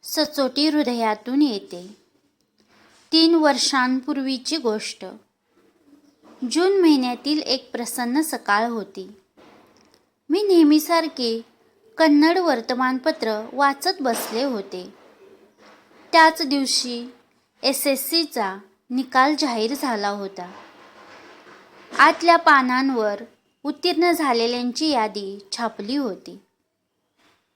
सचोटी हृदयातून येते. 3 वर्षांपूर्वीची गोष्ट. जून महिन्यातील एक प्रसन्न सकाळ होती. मी नेहमीसारखी कन्नड वर्तमानपत्र वाचत बसले होते. त्याच दिवशी SSCचा निकाल जाहीर झाला होता. आतल्या पानांवर उत्तीर्ण झालेल्यांची यादी छापली होती.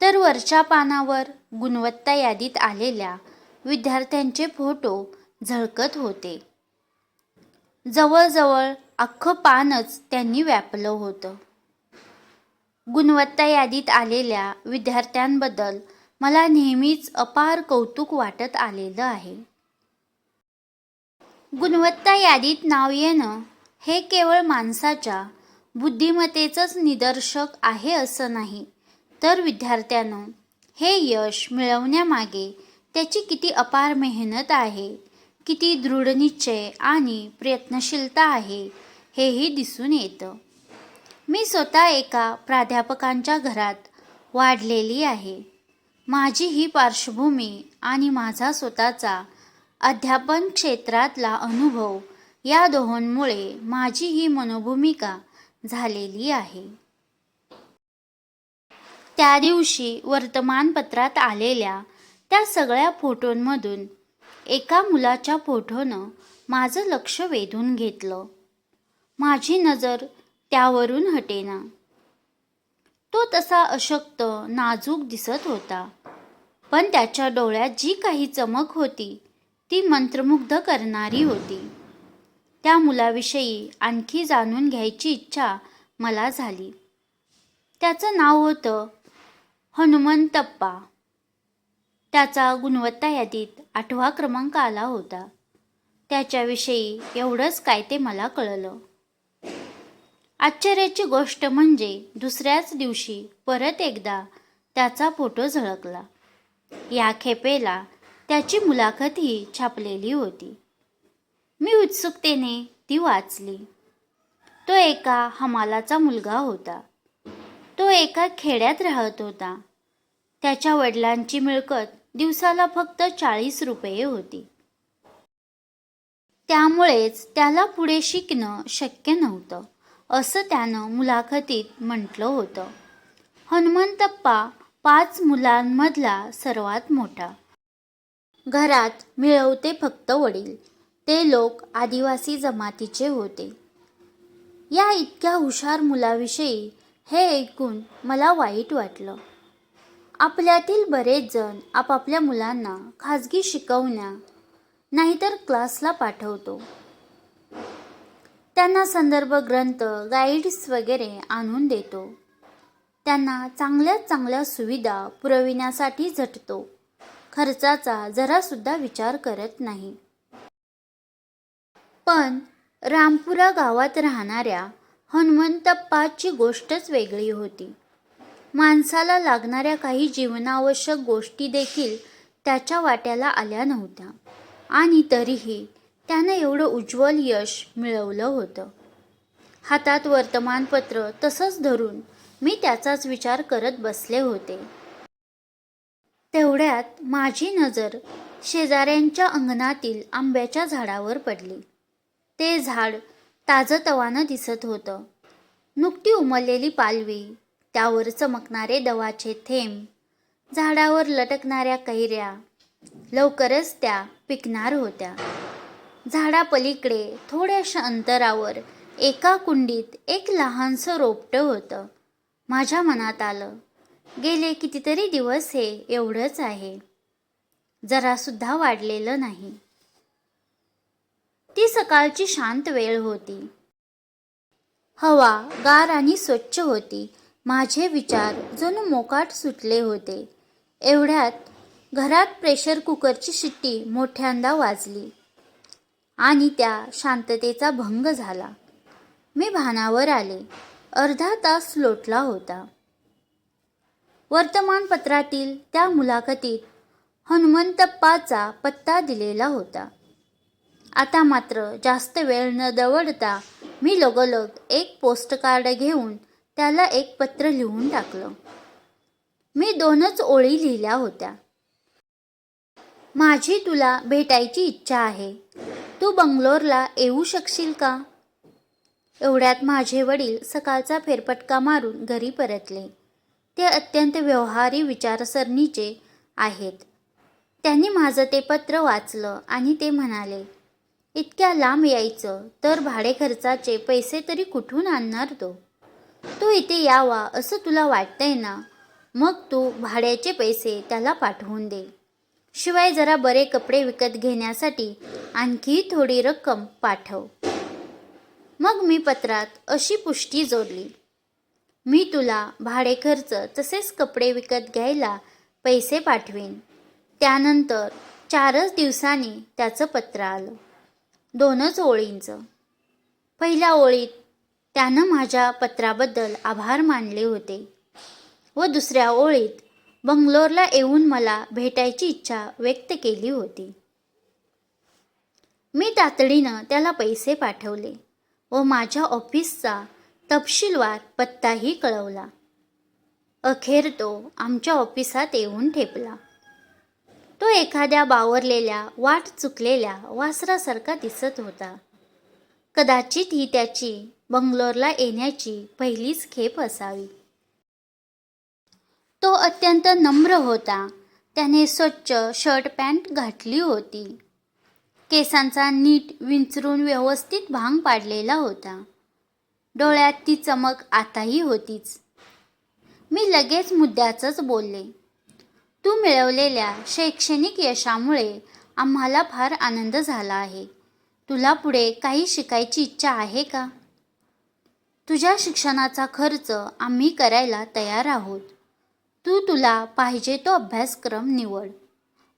तर वरच्या पानावर गुणवत्ता यादीत आलेल्या विद्यार्थ्यांचे फोटो झळकत होते. जवळजवळ अख्खं पानच त्यांनी व्यापलं होतं. गुणवत्ता यादीत आलेल्या विद्यार्थ्यांबद्दल मला नेहमीच अपार कौतुक वाटत आलेलं आहे. गुणवत्ता यादीत नाव येणं हे केवळ माणसाच्या बुद्धिमत्तेचंच निदर्शक आहे असं नाही, तर विद्यार्थ्यानं हे यश मिळवण्यामागे त्याची किती अपार मेहनत आहे, किती दृढनिश्चय आणि प्रयत्नशीलता आहे हेही दिसून येतं. मी स्वतः एका प्राध्यापकांच्या घरात वाढलेली आहे. माझी ही पार्श्वभूमी आणि माझा स्वतःचा अध्यापन क्षेत्रातला अनुभव या दोहोंमुळे माझी ही मनोभूमिका झालेली आहे. त्या दिवशी वर्तमानपत्रात आलेल्या त्या सगळ्या फोटोंमधून एका मुलाच्या फोटोनं माझं लक्ष वेधून घेतलं. माझी नजर त्यावरून हटेना. तो तसा अशक्त, नाजूक दिसत होता, पण त्याच्या डोळ्यात जी काही चमक होती ती मंत्रमुग्ध करणारी होती. त्या मुलाविषयी आणखी जाणून घ्यायची इच्छा मला झाली. त्याचं नाव होतं हनुमंतप्पा. त्याचा गुणवत्ता यादीत 8वा क्रमांक आला होता. त्याच्याविषयी एवढंच काय ते मला कळलं. आश्चर्याची गोष्ट म्हणजे दुसऱ्याच दिवशी परत एकदा त्याचा फोटो झळकला. या खेपेला त्याची मुलाखतही छापलेली होती. मी उत्सुकतेने ती वाचली. तो एका हमालाचा मुलगा होता. तो एका खेड्यात राहत होता. त्याच्या वडिलांची मिळकत दिवसाला फक्त 40 रुपये होती. त्यामुळेच त्याला पुढे शिकणं शक्य नव्हतं, असं त्यानं मुलाखतीत म्हटलं होतं. हनुमंतप्पा 5 मुलांमधला सर्वात मोठा. घरात मिळवते फक्त वडील. ते लोक आदिवासी जमातीचे होते. या इतक्या हुशार मुलाविषयी हे ऐकून मला वाईट वाटलं. आपल्यातील बरेच जण आपापल्या मुलांना खाजगी शिकवण्या नाहीतर क्लासला पाठवतो. त्यांना संदर्भ ग्रंथ, गाईड्स वगैरे आणून देतो. त्यांना चांगल्यात चांगल्या सुविधा पुरविण्यासाठी झटतो. खर्चाचा जरासुद्धा विचार करत नाही. पण रामपुरा गावात राहणाऱ्या हनुमंतप्पाची गोष्टच वेगळी होती. माणसाला लागणाऱ्या काही जीवनावश्यक गोष्टी देखील त्याच्या वाट्याला आल्या नव्हत्या आणि तरीही त्यानं एवढं उज्ज्वल यश मिळवलं होतं. हातात वर्तमानपत्र तसंच धरून मी त्याचाच विचार करत बसले होते. तेवढ्यात माझी नजर शेजाऱ्यांच्या अंगणातील आंब्याच्या झाडावर पडली. ते झाड ताजंतवानं दिसत होतं. नुकती उमललेली पालवी, त्यावर चमकणारे दवाचे थेंब, झाडावर लटकणाऱ्या कैऱ्या, लवकरच त्या पिकणार होत्या. झाडापलीकडे थोड्याशा अंतरावर एका कुंडीत एक लहानसं रोपटं होतं. माझ्या मनात आलं, गेले कितीतरी दिवस हे एवढंच आहे, जरासुद्धा वाढलेलं नाही. ती सकाळची शांत वेळ होती. हवा गार आणि स्वच्छ होती. माझे विचार जणू मोकाट सुटले होते. एवढ्यात घरात प्रेशर कुकरची शिट्टी मोठ्यांदा वाजली आणि त्या शांततेचा भंग झाला. मी भानावर आले. अर्धा तास लोटला होता. वर्तमानपत्रातील त्या मुलाखतीत हनुमंतप्पाचा पत्ता दिलेला होता. आता मात्र जास्त वेळ न दवडता मी लगोलग एक पोस्टकार्ड घेऊन त्याला एक पत्र लिहून टाकलं. मी 2च ओळी लिहिल्या होत्या. माझी तुला भेटायची इच्छा आहे. तू बंगलोरला येऊ शकशील का? एवढ्यात माझे वडील सकाळचा फेरफटका मारून घरी परतले. ते अत्यंत व्यवहारी विचारसरणीचे आहेत. त्यांनी माझं ते पत्र वाचलं आणि ते म्हणाले, इतक्या लांब यायचं तर भाडेखर्चाचे पैसे तरी कुठून आणणार तो? तू इथे यावा असं तुला वाटतंय ना, मग तू भाड्याचे पैसे त्याला पाठवून दे. शिवाय जरा बरे कपडे विकत घेण्यासाठी आणखी थोडी रक्कम पाठव. मग मी पत्रात अशी पुष्टी जोडली, मी तुला भाडेखर्च तसेच कपडे विकत घ्यायला पैसे पाठवीन. त्यानंतर 4च दिवसांनी त्याचं पत्र आलं. 2च ओळींचं. पहिल्या ओळीत त्यानं माझ्या पत्राबद्दल आभार मानले होते व दुसऱ्या ओळीत बंगलोरला येऊन मला भेटायची इच्छा व्यक्त केली होती. मी तातडीनं त्याला पैसे पाठवले व माझ्या ऑफिसचा तपशीलवार पत्ताही कळवला. अखेर तो आमच्या ऑफिसात येऊन ठेपला. तो एखाद्या बावरलेल्या वाट चुकलेल्या वासरासारखा दिसत होता. कदाचित ही त्याची बंगलोरला येण्याची पहिलीच खेप असावी. तो अत्यंत नम्र होता. त्याने स्वच्छ शर्ट पॅन्ट घातली होती. केसांचा नीट विंचरून व्यवस्थित भांग पाडलेला होता. डोळ्यात ती चमक आताही होतीच. मी लगेच मुद्द्याचंच बोलले, तू मिळवलेल्या शैक्षणिक यशामुळे आम्हाला फार आनंद झाला आहे. तुला पुढे काही शिकायची इच्छा आहे का? तुझ्या शिक्षणाचा खर्च आम्ही करायला तयार आहोत. तू तुला पाहिजे तो अभ्यासक्रम निवड,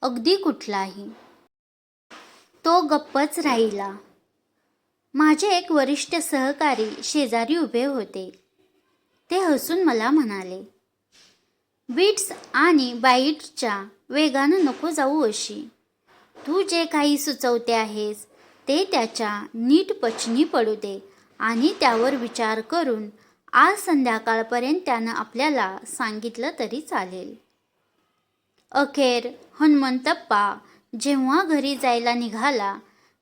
अगदी कुठलाही. तो गप्पच राहिला. माझे एक वरिष्ठ सहकारी शेजारी उभे होते. ते हसून मला म्हणाले, बीट्स आणि बाईट्सच्या वेगानं नको जाऊ अशी. तू जे काही सुचवते आहेस ते त्याच्या नीट पचनी पडू दे आणि त्यावर विचार करून आज संध्याकाळपर्यंत त्यानं आपल्याला सांगितलं तरी चालेल. अखेर हनुमंतप्पा जेव्हा घरी जायला निघाला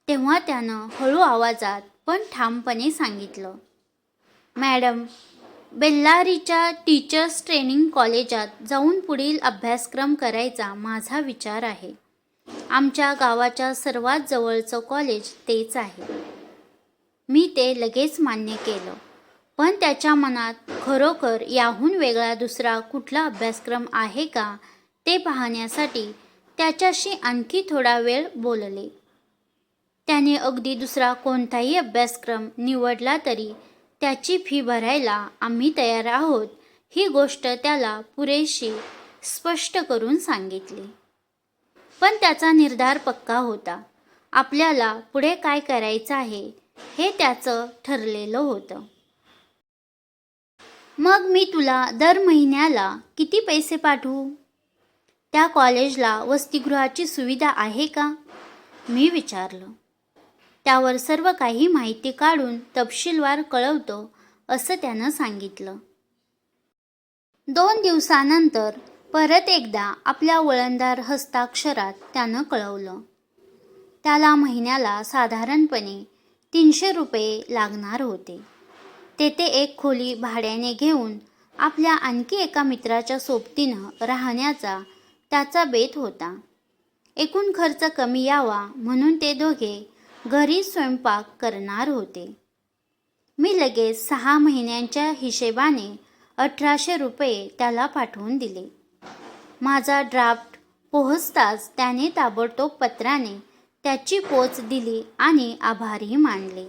तेव्हा त्यानं हळू आवाजात पण ठामपणे सांगितलं, मॅडम, बेल्लारीच्या टीचर्स ट्रेनिंग कॉलेजात जाऊन पुढील अभ्यासक्रम करायचा माझा विचार आहे. आमच्या गावाच्या सर्वात जवळचं कॉलेज तेच आहे. मी ते लगेच मान्य केलं, पण त्याच्या मनात खरोखर याहून वेगळा दुसरा कुठला अभ्यासक्रम आहे का ते पाहण्यासाठी त्याच्याशी आणखी थोडा वेळ बोलले. त्याने अगदी दुसरा कोणताही अभ्यासक्रम निवडला तरी त्याची फी भरायला आम्ही तयार आहोत ही गोष्ट त्याला पुरेशी स्पष्ट करून सांगितली. पण त्याचा निर्धार पक्का होता. आपल्याला पुढे काय करायचं आहे हे त्याचं ठरलेलं होतं. मग मी तुला दर महिन्याला किती पैसे पाठवू? त्या कॉलेजला वसतिगृहाची सुविधा आहे का? मी विचारलं. त्यावर सर्व काही माहिती काढून तपशीलवार कळवतो असं त्यानं सांगितलं. 2 दिवसानंतर परत एकदा आपल्या वळणदार हस्ताक्षरात त्यानं कळवलं. त्याला महिन्याला साधारणपणे 300 रुपये लागणार होते. तेथे एक खोली भाड्याने घेऊन आपल्या आणखी एका मित्राच्या सोबतीनं राहण्याचा त्याचा बेत होता. एकूण खर्च कमी यावा म्हणून ते दोघे घरी स्वयंपाक करणार होते. मी लगेच 6 महिन्यांच्या हिशेबाने 1800 रुपये त्याला पाठवून दिले. माझा ड्राफ्ट पोहोचताच त्याने ताबडतोब पत्राने त्याची पोच दिली आणि आभारही मानले.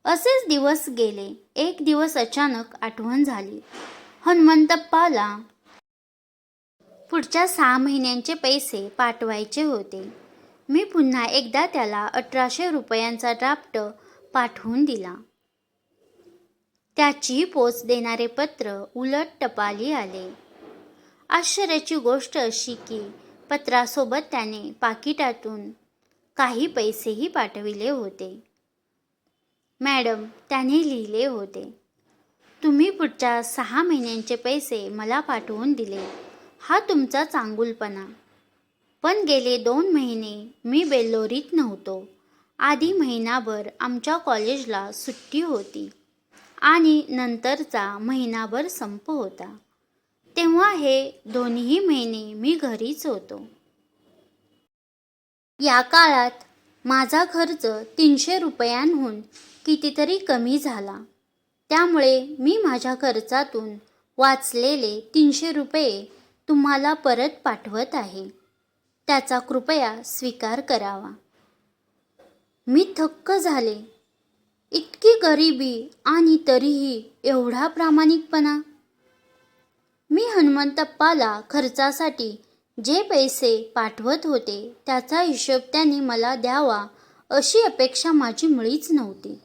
असेच दिवस गेले. एक दिवस अचानक आठवण झाली. हनुमंतप्पाला पुढच्या 6 महिन्यांचे पैसे पाठवायचे होते. मी पुन्हा एकदा त्याला 1800 रुपयांचा ड्राफ्ट पाठवून दिला. त्याची पोच देणारे पत्र उलट टपाली आले. आश्चर्याची गोष्ट अशी की पत्रासोबत त्याने पाकिटातून काही पैसेही पाठविले होते. मॅडम, त्याने लिहिले होते, तुम्ही पुढच्या 6 महिन्यांचे पैसे मला पाठवून दिले. हा तुमचा चांगुलपणा. पण गेले 2 महिने मी बेल्लोरीत नव्हतो. आधी महिनाभर आमच्या कॉलेजला सुट्टी होती आणि नंतरचा महिनाभर संप होता. तेव्हा हे दोन्ही महिने मी घरीच होतो. या काळात माझा खर्च 300 रुपयांहून कितीतरी कमी झाला. त्यामुळे मी माझ्या खर्चातून वाचलेले 300 रुपये तुम्हाला परत पाठवत आहे. त्याचा कृपया स्वीकार करावा. मी थक्क झाले. इतकी गरिबी आणि तरीही एवढा प्रामाणिकपणा. मी हनुमंतप्पाला खर्चासाठी जे पैसे पाठवत होते त्याचा हिशोब त्यांनी मला द्यावा अशी अपेक्षा माझी मुळीच नव्हती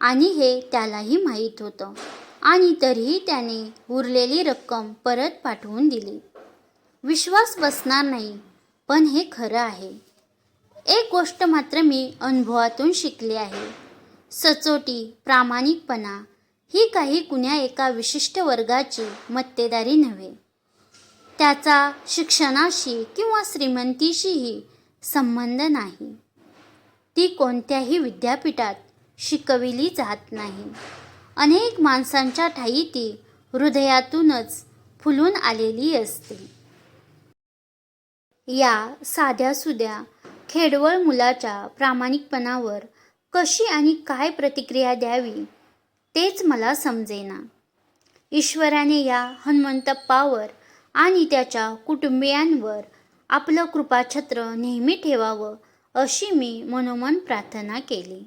आणि हे त्यालाही माहीत होतं. आणि तरीही त्याने उरलेली रक्कम परत पाठवून दिली. विश्वास बसणार नाही, पण हे खरं आहे. एक गोष्ट मात्र मी अनुभवातून शिकले आहे. सचोटी, प्रामाणिकपणा ही काही कुण्या एका विशिष्ट वर्गाची मक्तेदारी नव्हे. त्याचा शिक्षणाशी किंवा श्रीमंतीशीही संबंध नाही. ती कोणत्याही विद्यापीठात शिकविली जात नाही. अनेक माणसांच्या ठायी ती हृदयातूनच फुलून आलेली असते. या साध्यासुध्या खेडवळ मुलाच्या प्रामाणिकपणावर कशी आणि काय प्रतिक्रिया द्यावी तेच मला समजेना. ईश्वराने या हनुमंतप्पावर आणि त्याच्या कुटुंबियांवर आपलं कृपाछत्र नेहमी ठेवावं अशी मी मनोमन प्रार्थना केली.